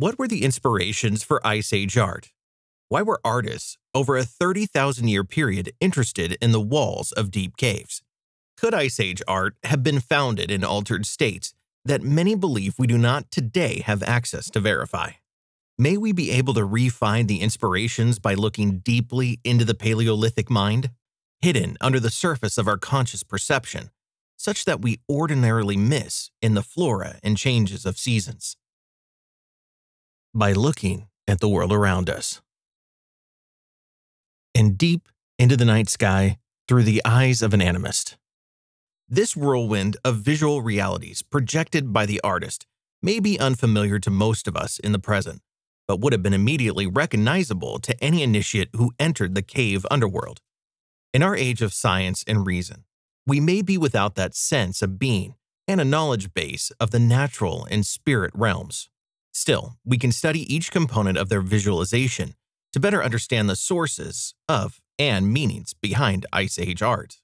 What were the inspirations for Ice Age art? Why were artists over a 30,000-year period interested in the walls of deep caves? Could Ice Age art have been founded in altered states that many believe we do not today have access to verify? May we be able to re-find the inspirations by looking deeply into the Paleolithic mind, hidden under the surface of our conscious perception, such that we ordinarily miss in the flora and changes of seasons? By looking at the world around us. And deep into the night sky through the eyes of an animist. This whirlwind of visual realities projected by the artist may be unfamiliar to most of us in the present, but would have been immediately recognizable to any initiate who entered the cave underworld. In our age of science and reason, we may be without that sense of being and a knowledge base of the natural and spirit realms. Still, we can study each component of their visualization to better understand the sources of and meanings behind Ice Age art.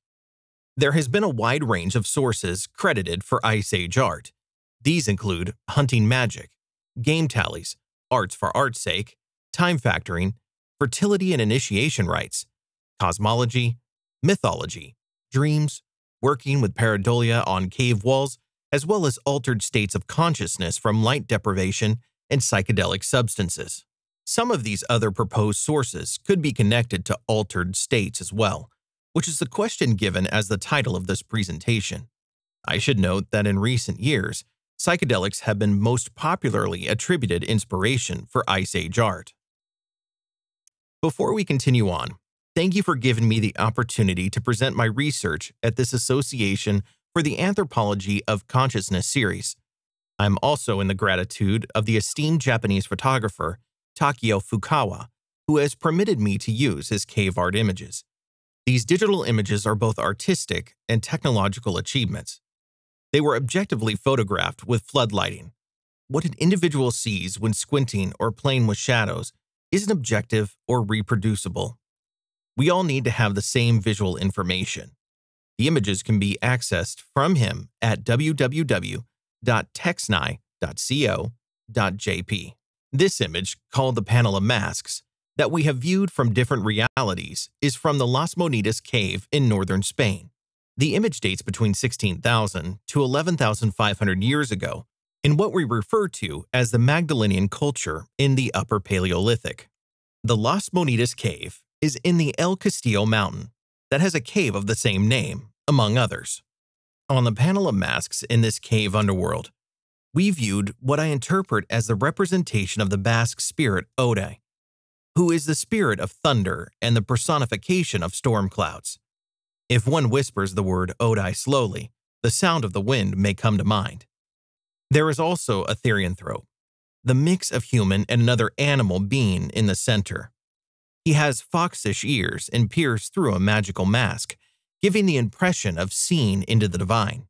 There has been a wide range of sources credited for Ice Age art. These include hunting magic, game tallies, arts for art's sake, time factoring, fertility and initiation rites, cosmology, mythology, dreams, working with pareidolia on cave walls, as well as altered states of consciousness from light deprivation and psychedelic substances. Some of these other proposed sources could be connected to altered states as well, which is the question given as the title of this presentation. I should note that in recent years, psychedelics have been most popularly attributed inspiration for Ice Age art. Before we continue on, thank you for giving me the opportunity to present my research at this Association for the Anthropology of Consciousness series. I'm also in the gratitude of the esteemed Japanese photographer Takeo Fukawa, who has permitted me to use his cave art images. These digital images are both artistic and technological achievements. They were objectively photographed with floodlighting. What an individual sees when squinting or playing with shadows isn't objective or reproducible. We all need to have the same visual information. The images can be accessed from him at www.texnai.co.jp. This image, called the Panel of Masks, that we have viewed from different realities is from the Las Monitas cave in northern Spain. The image dates between 16,000 to 11,500 years ago in what we refer to as the Magdalenian culture in the Upper Paleolithic. The Las Monitas cave is in the El Castillo mountain that has a cave of the same name, among others. On the Panel of Masks in this cave underworld, we viewed what I interpret as the representation of the Basque spirit Ode, who is the spirit of thunder and the personification of storm clouds. If one whispers the word Ode slowly, the sound of the wind may come to mind. There is also a therianthrope, the mix of human and another animal being in the center. He has foxish ears and peers through a magical mask, giving the impression of seeing into the divine.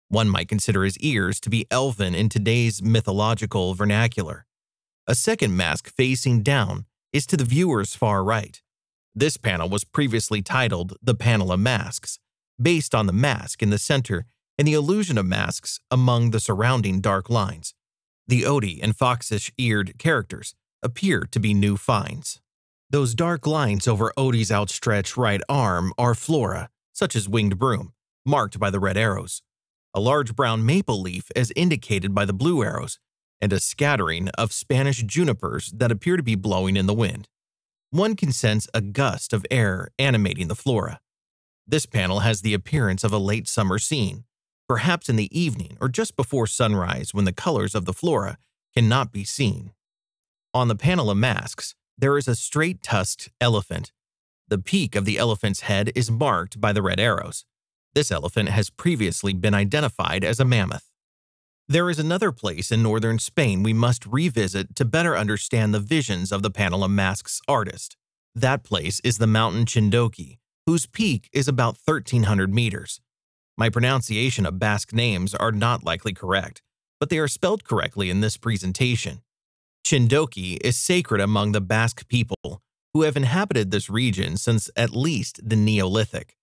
One might consider his ears to be elven in today's mythological vernacular. A second mask facing down is to the viewer's far right. This panel was previously titled The Panel of Masks, based on the mask in the center and the illusion of masks among the surrounding dark lines. The Ode and foxish-eared characters appear to be new finds. Those dark lines over Ode's outstretched right arm are flora, such as winged broom, marked by the red arrows, a large brown maple leaf as indicated by the blue arrows, and a scattering of Spanish junipers that appear to be blowing in the wind. One can sense a gust of air animating the flora. This panel has the appearance of a late summer scene, perhaps in the evening or just before sunrise when the colors of the flora cannot be seen. On the Panel of Masks, there is a straight-tusked elephant. The peak of the elephant's head is marked by the red arrows. This elephant has previously been identified as a mammoth. There is another place in northern Spain we must revisit to better understand the visions of the Panel of Masks artist. That place is the mountain Chindoki, whose peak is about 1,300 meters. My pronunciation of Basque names are not likely correct, but they are spelled correctly in this presentation. Chindoki is sacred among the Basque people, who have inhabited this region since at least the Neolithic.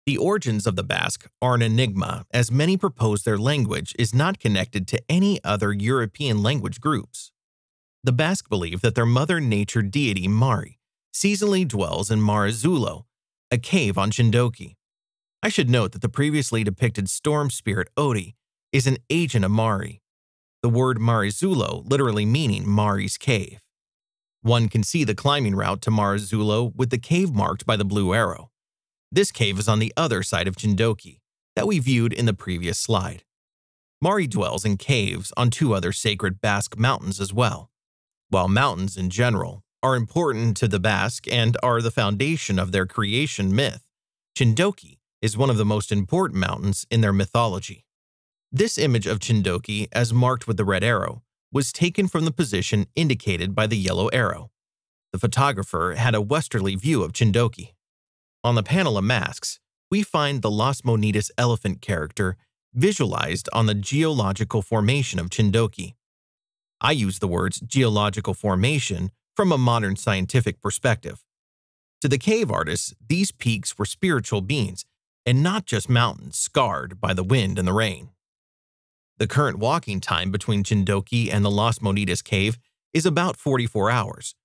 The origins of the Basque are an enigma, as many propose their language is not connected to any other European language groups. The Basque believe that their mother nature deity Mari seasonally dwells in Marizulo, a cave on Chindoki. I should note that the previously depicted storm spirit Odi is an agent of Mari, the word Marizulo literally meaning Mari's cave. One can see the climbing route to Marizulo with the cave marked by the blue arrow. This cave is on the other side of Chindoki that we viewed in the previous slide. Mari dwells in caves on two other sacred Basque mountains as well. While mountains in general are important to the Basque and are the foundation of their creation myth, Chindoki is one of the most important mountains in their mythology. This image of Chindoki, as marked with the red arrow, was taken from the position indicated by the yellow arrow. The photographer had a westerly view of Chindoki. On the panel of masks, we find the Las Monitas elephant character visualized on the geological formation of Chindoki. I use the words geological formation from a modern scientific perspective. To the cave artists, these peaks were spiritual beings and not just mountains scarred by the wind and the rain. The current walking time between Chindoki and the Las Monitas cave is about 44 hours.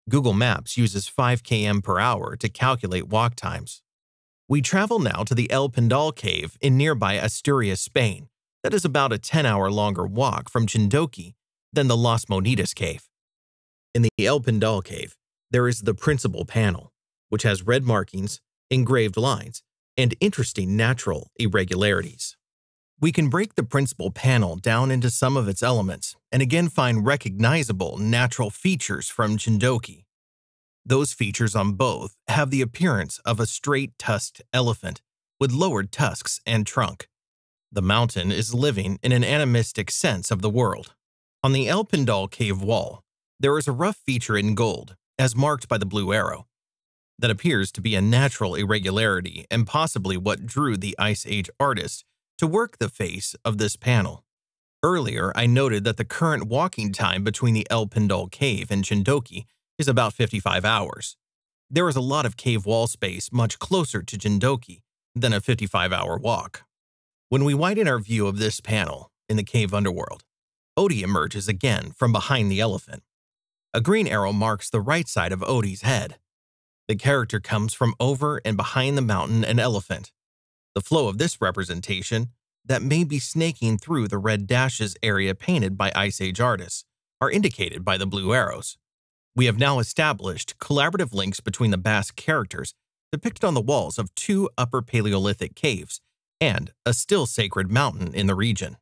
Google Maps uses 5 km per hour to calculate walk times. We travel now to the El Pindal cave in nearby Asturias, Spain. That is about a 10-hour longer walk from Chindoki than the Las Monitas cave. In the El Pindal cave, there is the principal panel, which has red markings, engraved lines, and interesting natural irregularities. We can break the principal panel down into some of its elements and again find recognizable natural features from Chindoki. Those features on both have the appearance of a straight-tusked elephant with lowered tusks and trunk. The mountain is living in an animistic sense of the world. On the El Pindal cave wall, there is a rough feature in gold, as marked by the blue arrow, that appears to be a natural irregularity and possibly what drew the Ice Age artist to work the face of this panel. Earlier, I noted that the current walking time between the El Pindal cave and Chindoki is about 55 hours. There is a lot of cave wall space much closer to Chindoki than a 55-hour walk. When we widen our view of this panel in the cave underworld, Odi emerges again from behind the elephant. A green arrow marks the right side of Odi's head. The character comes from over and behind the mountain and elephant. The flow of this representation, that may be snaking through the red dashes area painted by Ice Age artists, are indicated by the blue arrows. We have now established collaborative links between the Basque characters depicted on the walls of 2 Upper Paleolithic caves and a still sacred mountain in the region.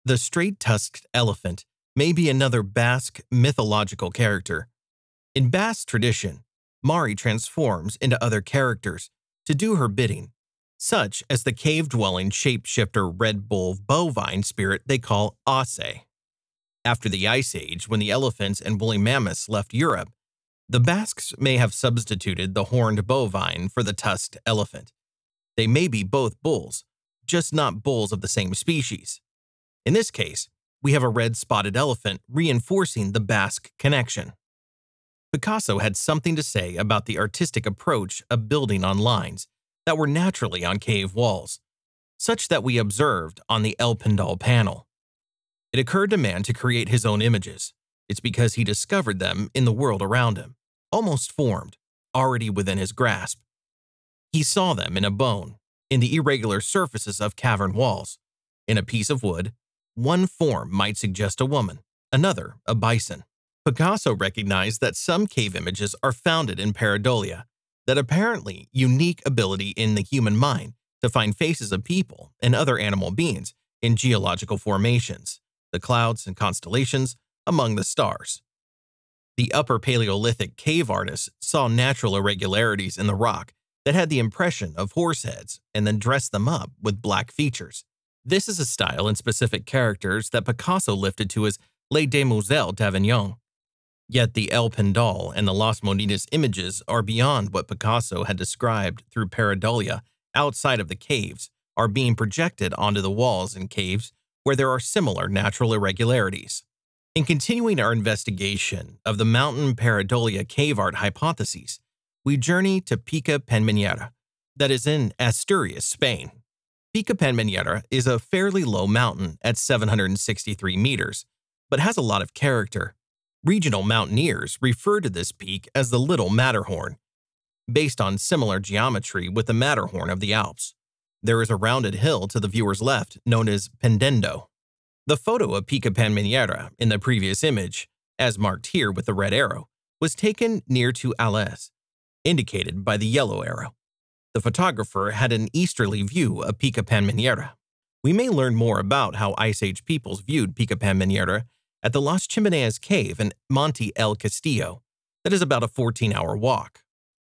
The straight-tusked elephant may be another Basque mythological character. In Basque tradition, Mari transforms into other characters to do her bidding, such as the cave-dwelling shapeshifter red bull bovine spirit they call Ase. After the Ice Age, when the elephants and woolly mammoths left Europe, the Basques may have substituted the horned bovine for the tusked elephant. They may be both bulls, just not bulls of the same species. In this case, we have a red-spotted elephant reinforcing the Basque connection. Picasso had something to say about the artistic approach of building on lines that were naturally on cave walls, such that we observed on the El Pindal panel. It occurred to man to create his own images. It's because he discovered them in the world around him, almost formed, already within his grasp. He saw them in a bone, in the irregular surfaces of cavern walls. In a piece of wood, one form might suggest a woman, another a bison. Picasso recognized that some cave images are founded in pareidolia, that apparently unique ability in the human mind to find faces of people and other animal beings in geological formations, the clouds and constellations among the stars. The Upper Paleolithic cave artists saw natural irregularities in the rock that had the impression of horse heads and then dressed them up with black features. This is a style and specific characters that Picasso lifted to his Les Demoiselles d'Avignon. Yet the El Pindal and the Las Monitas images are beyond what Picasso had described through pareidolia outside of the caves, are being projected onto the walls in caves where there are similar natural irregularities. In continuing our investigation of the mountain pareidolia cave art hypotheses, we journey to Pica Penminera, that is in Asturias, Spain. Pica Penminera is a fairly low mountain at 763 meters, but has a lot of character. Regional mountaineers refer to this peak as the Little Matterhorn, based on similar geometry with the Matterhorn of the Alps. There is a rounded hill to the viewer's left known as Pendendo. The photo of Pica Panminiera in the previous image, as marked here with the red arrow, was taken near to Alès, indicated by the yellow arrow. The photographer had an easterly view of Pica Panminiera. We may learn more about how Ice Age peoples viewed Pica Panminiera at the Las Chimeneas cave in Monte El Castillo. That is about a 14-hour walk.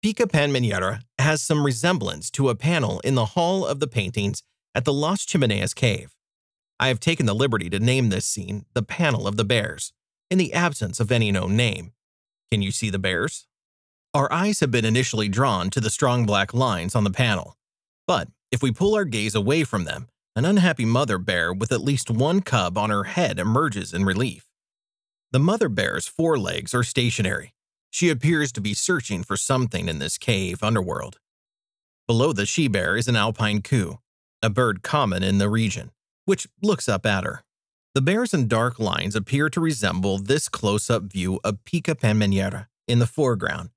Pica Panminiera has some resemblance to a panel in the Hall of the Paintings at the Las Chimeneas cave. I have taken the liberty to name this scene the Panel of the Bears, in the absence of any known name. Can you see the bears? Our eyes have been initially drawn to the strong black lines on the panel, but if we pull our gaze away from them, an unhappy mother bear with at least one cub on her head emerges in relief. The mother bear's forelegs are stationary. She appears to be searching for something in this cave underworld. Below the she-bear is an alpine coo, a bird common in the region, which looks up at her. The bears and dark lines appear to resemble this close-up view of Pica Panminiera in the foreground.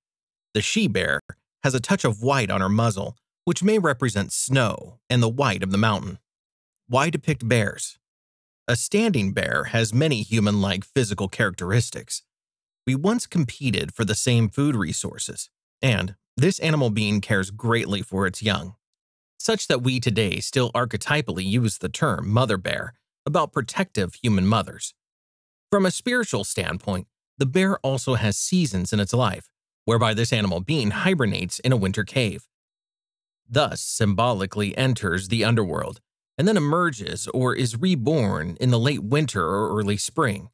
The she-bear has a touch of white on her muzzle, which may represent snow and the white of the mountain. Why depict bears? A standing bear has many human-like physical characteristics. We once competed for the same food resources, and this animal being cares greatly for its young, such that we today still archetypally use the term mother bear about protective human mothers. From a spiritual standpoint, the bear also has seasons in its life, whereby this animal being hibernates in a winter cave, thus symbolically enters the underworld, and then emerges or is reborn in the late winter or early spring.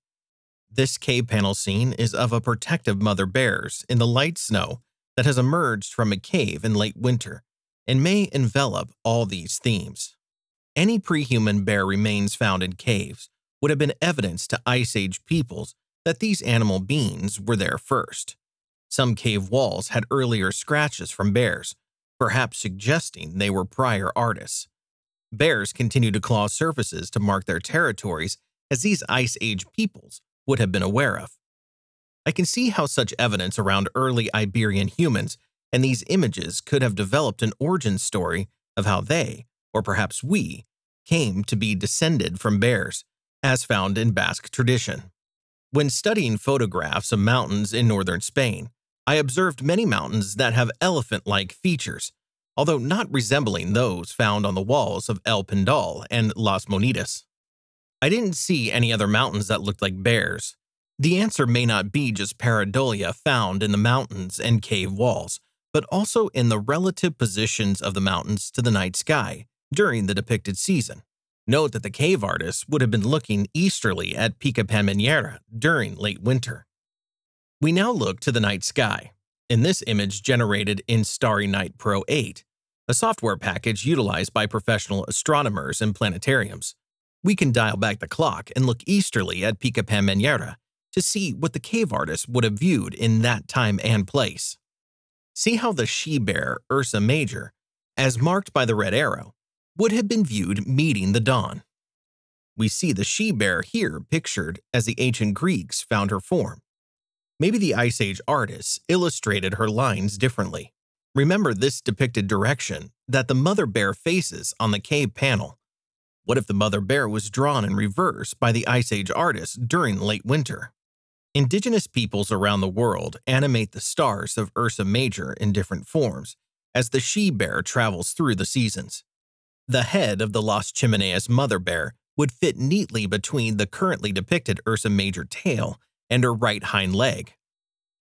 This cave panel scene is of a protective mother bears in the light snow that has emerged from a cave in late winter and may envelop all these themes. Any pre-human bear remains found in caves would have been evidence to Ice Age peoples that these animal beings were there first. Some cave walls had earlier scratches from bears, perhaps suggesting they were prior artists. Bears continue to claw surfaces to mark their territories as these Ice Age peoples would have been aware of. I can see how such evidence around early Iberian humans and these images could have developed an origin story of how they, or perhaps we, came to be descended from bears, as found in Basque tradition. When studying photographs of mountains in northern Spain, I observed many mountains that have elephant-like features, although not resembling those found on the walls of El Pindal and Las Monitas. I didn't see any other mountains that looked like bears. The answer may not be just pareidolia found in the mountains and cave walls, but also in the relative positions of the mountains to the night sky during the depicted season. Note that the cave artists would have been looking easterly at Pica Panminiera during late winter. We now look to the night sky, in this image generated in Starry Night Pro 8, a software package utilized by professional astronomers and planetariums. We can dial back the clock and look easterly at Pica Panminiera to see what the cave artists would have viewed in that time and place. See how the she-bear, Ursa Major, as marked by the red arrow, would have been viewed meeting the dawn. We see the she-bear here pictured as the ancient Greeks found her form. Maybe the Ice Age artists illustrated her lines differently. Remember this depicted direction that the mother bear faces on the cave panel. What if the mother bear was drawn in reverse by the Ice Age artists during late winter? Indigenous peoples around the world animate the stars of Ursa Major in different forms as the she-bear travels through the seasons. The head of the Las Chimeneas mother bear would fit neatly between the currently depicted Ursa Major tail and her right hind leg.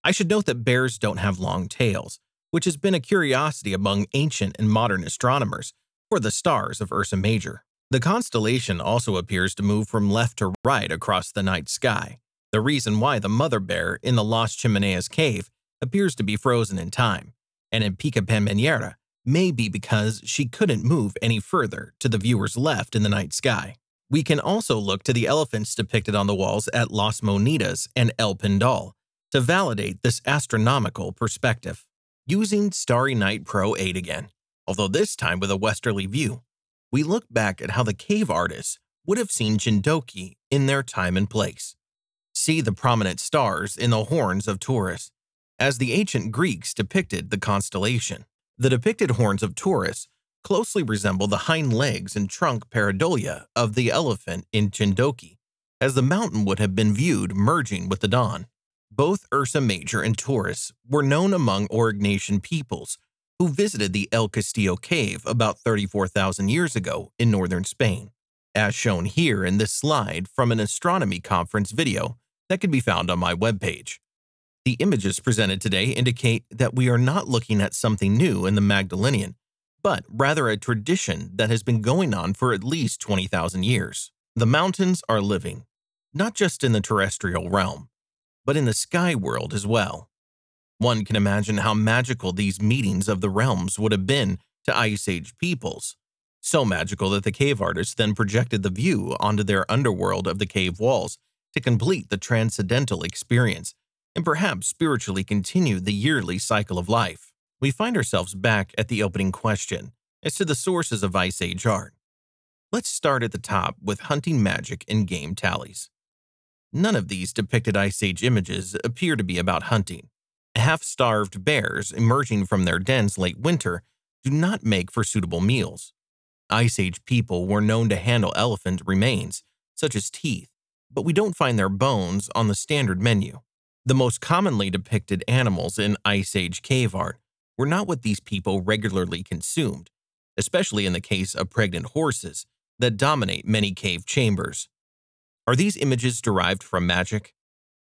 I should note that bears don't have long tails, which has been a curiosity among ancient and modern astronomers for the stars of Ursa Major. The constellation also appears to move from left to right across the night sky, the reason why the mother bear in the Las Chimeneas cave appears to be frozen in time, and in Pica Panminiera may be because she couldn't move any further to the viewer's left in the night sky. We can also look to the elephants depicted on the walls at Las Monitas and El Pindal to validate this astronomical perspective. Using Starry Night Pro 8 again, although this time with a westerly view, we look back at how the cave artists would have seen Jindoki in their time and place. See the prominent stars in the horns of Taurus, as the ancient Greeks depicted the constellation. The depicted horns of Taurus closely resemble the hind legs and trunk pareidolia of the elephant in Chindoki, as the mountain would have been viewed merging with the dawn. Both Ursa Major and Taurus were known among Aurignacian peoples who visited the El Castillo cave about 34,000 years ago in northern Spain, as shown here in this slide from an astronomy conference video that can be found on my webpage. The images presented today indicate that we are not looking at something new in the Magdalenian, but rather a tradition that has been going on for at least 20,000 years. The mountains are living, not just in the terrestrial realm, but in the sky world as well. One can imagine how magical these meetings of the realms would have been to Ice Age peoples, so magical that the cave artists then projected the view onto their underworld of the cave walls to complete the transcendental experience and perhaps spiritually continue the yearly cycle of life. We find ourselves back at the opening question as to the sources of Ice Age art. Let's start at the top with hunting magic and game tallies. None of these depicted Ice Age images appear to be about hunting. Half-starved bears emerging from their dens late winter do not make for suitable meals. Ice Age people were known to handle elephant remains, such as teeth, but we don't find their bones on the standard menu. The most commonly depicted animals in Ice Age cave art were not what these people regularly consumed, especially in the case of pregnant horses that dominate many cave chambers. Are these images derived from magic?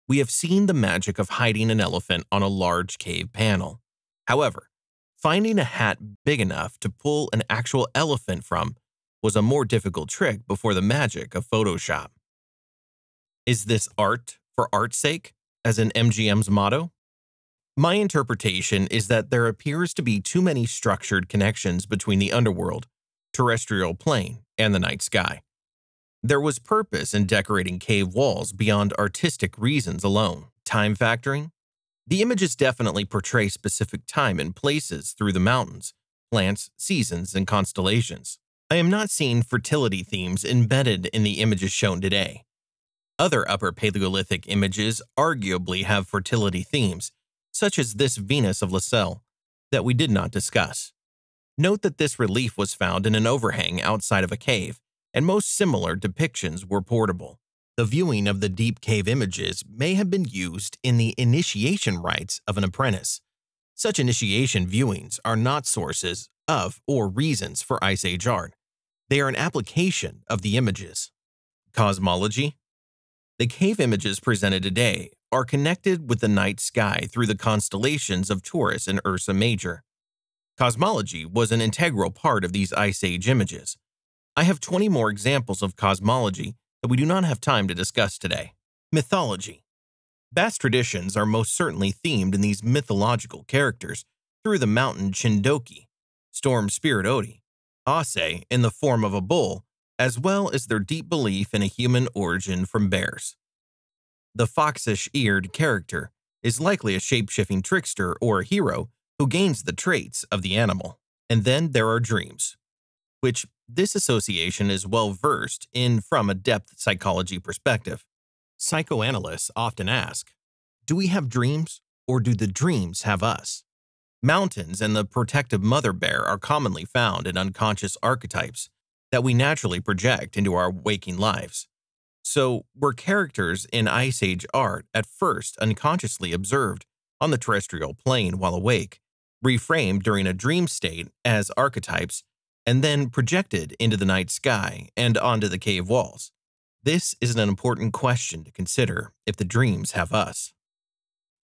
We have seen the magic of hiding an elephant on a large cave panel. However, finding a hat big enough to pull an actual elephant from was a more difficult trick before the magic of Photoshop. Is this art for art's sake, as in MGM's motto? My interpretation is that there appears to be too many structured connections between the underworld, terrestrial plane, and the night sky. There was purpose in decorating cave walls beyond artistic reasons alone. Time factoring? The images definitely portray specific time and places through the mountains, plants, seasons, and constellations. I am not seeing fertility themes embedded in the images shown today. Other Upper Paleolithic images arguably have fertility themes, such as this Venus of Lascelles, that we did not discuss. Note that this relief was found in an overhang outside of a cave, and most similar depictions were portable. The viewing of the deep cave images may have been used in the initiation rites of an apprentice. Such initiation viewings are not sources of or reasons for Ice Age art. They are an application of the images. Cosmology? The cave images presented today are connected with the night sky through the constellations of Taurus and Ursa Major. Cosmology was an integral part of these Ice Age images. I have 20 more examples of cosmology that we do not have time to discuss today. Mythology. Vast traditions are most certainly themed in these mythological characters through the mountain Chindoki, storm spirit Odi, Ase in the form of a bull, as well as their deep belief in a human origin from bears. The foxish-eared character is likely a shape-shifting trickster or a hero who gains the traits of the animal. And then there are dreams, which this association is well versed in from a depth psychology perspective. Psychoanalysts often ask, do we have dreams or do the dreams have us? Mountains and the protective mother bear are commonly found in unconscious archetypes that we naturally project into our waking lives. So, were characters in Ice Age art at first unconsciously observed on the terrestrial plane while awake, reframed during a dream state as archetypes, and then projected into the night sky and onto the cave walls? This is an important question to consider if the dreams have us.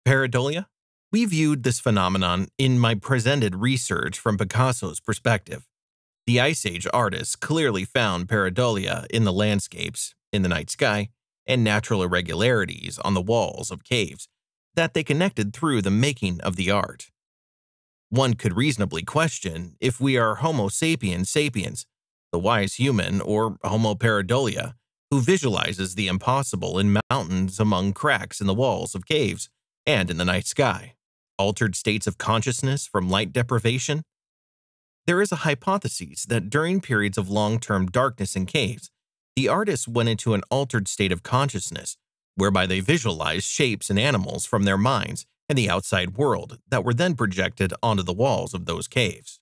Pareidolia? We viewed this phenomenon in my presented research from Picasso's perspective. The Ice Age artists clearly found pareidolia in the landscapes, in the night sky, and natural irregularities on the walls of caves that they connected through the making of the art. One could reasonably question if we are Homo sapiens sapiens, the wise human, or Homo pareidolia, who visualizes the impossible in mountains among cracks in the walls of caves and in the night sky. Altered states of consciousness from light deprivation? There is a hypothesis that during periods of long-term darkness in caves, the artists went into an altered state of consciousness whereby they visualized shapes and animals from their minds and the outside world that were then projected onto the walls of those caves.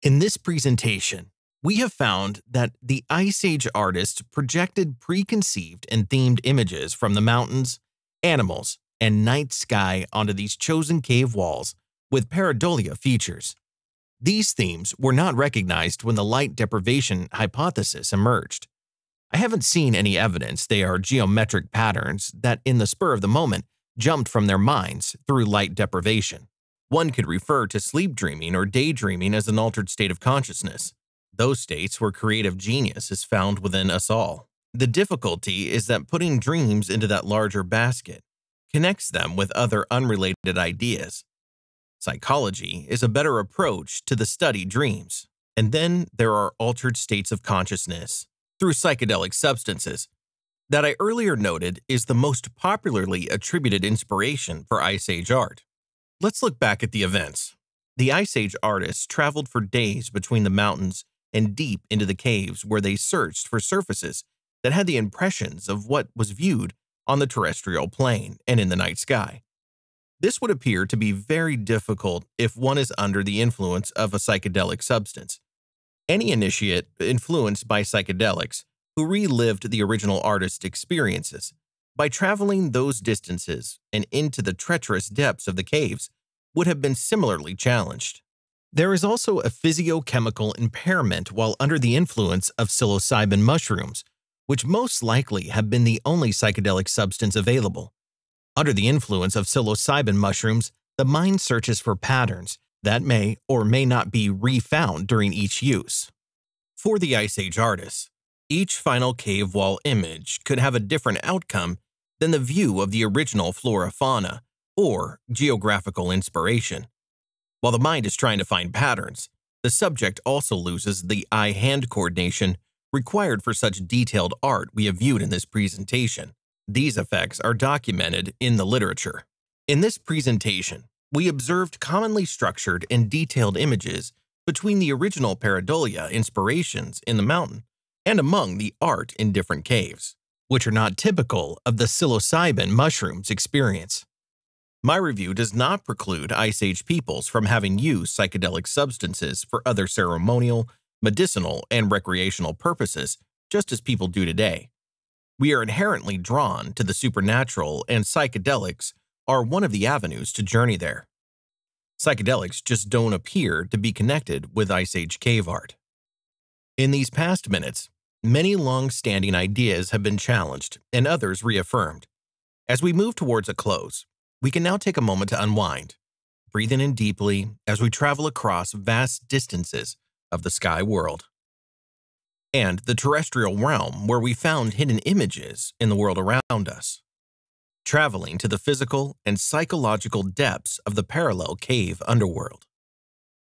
In this presentation, we have found that the Ice Age artists projected preconceived and themed images from the mountains, animals, and night sky onto these chosen cave walls with pareidolia features. These themes were not recognized when the light deprivation hypothesis emerged. I haven't seen any evidence they are geometric patterns that, in the spur of the moment, jumped from their minds through light deprivation. One could refer to sleep dreaming or daydreaming as an altered state of consciousness. Those states where creative genius is found within us all. The difficulty is that putting dreams into that larger basket connects them with other unrelated ideas. Psychology is a better approach to the study dreams. And then there are altered states of consciousness through psychedelic substances that I earlier noted is the most popularly attributed inspiration for Ice Age art. Let's look back at the events. The Ice Age artists traveled for days between the mountains and deep into the caves where they searched for surfaces that had the impressions of what was viewed on the terrestrial plane and in the night sky. This would appear to be very difficult if one is under the influence of a psychedelic substance. Any initiate influenced by psychedelics who relived the original artist's experiences by traveling those distances and into the treacherous depths of the caves would have been similarly challenged. There is also a physiochemical impairment while under the influence of psilocybin mushrooms, which most likely have been the only psychedelic substance available. Under the influence of psilocybin mushrooms, the mind searches for patterns that may or may not be refound during each use. For the Ice Age artists, each final cave wall image could have a different outcome than the view of the original flora-fauna or geographical inspiration. While the mind is trying to find patterns, the subject also loses the eye-hand coordination required for such detailed art we have viewed in this presentation. These effects are documented in the literature. In this presentation, we observed commonly structured and detailed images between the original pareidolia inspirations in the mountain and among the art in different caves, which are not typical of the psilocybin mushrooms experience. My review does not preclude Ice Age peoples from having used psychedelic substances for other ceremonial, medicinal, and recreational purposes, just as people do today. We are inherently drawn to the supernatural, and psychedelics are one of the avenues to journey there. Psychedelics just don't appear to be connected with Ice Age cave art. In these past minutes, many long-standing ideas have been challenged and others reaffirmed. As we move towards a close, we can now take a moment to unwind, breathing in deeply as we travel across vast distances of the sky world and the terrestrial realm where we found hidden images in the world around us, traveling to the physical and psychological depths of the parallel cave underworld,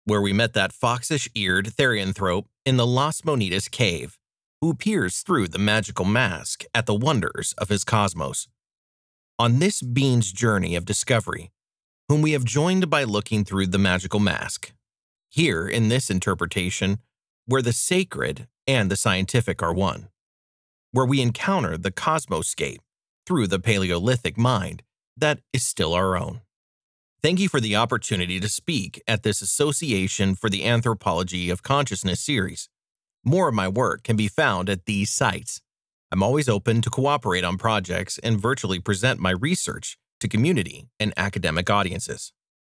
where we met that foxish-eared therianthrope in the Las Monedas cave, who peers through the magical mask at the wonders of his cosmos. On this being's journey of discovery, whom we have joined by looking through the magical mask, here in this interpretation, where the sacred and the scientific are one, where we encounter the cosmoscape through the Paleolithic mind that is still our own. Thank you for the opportunity to speak at this Association for the Anthropology of Consciousness series. More of my work can be found at these sites. I'm always open to cooperate on projects and virtually present my research to community and academic audiences.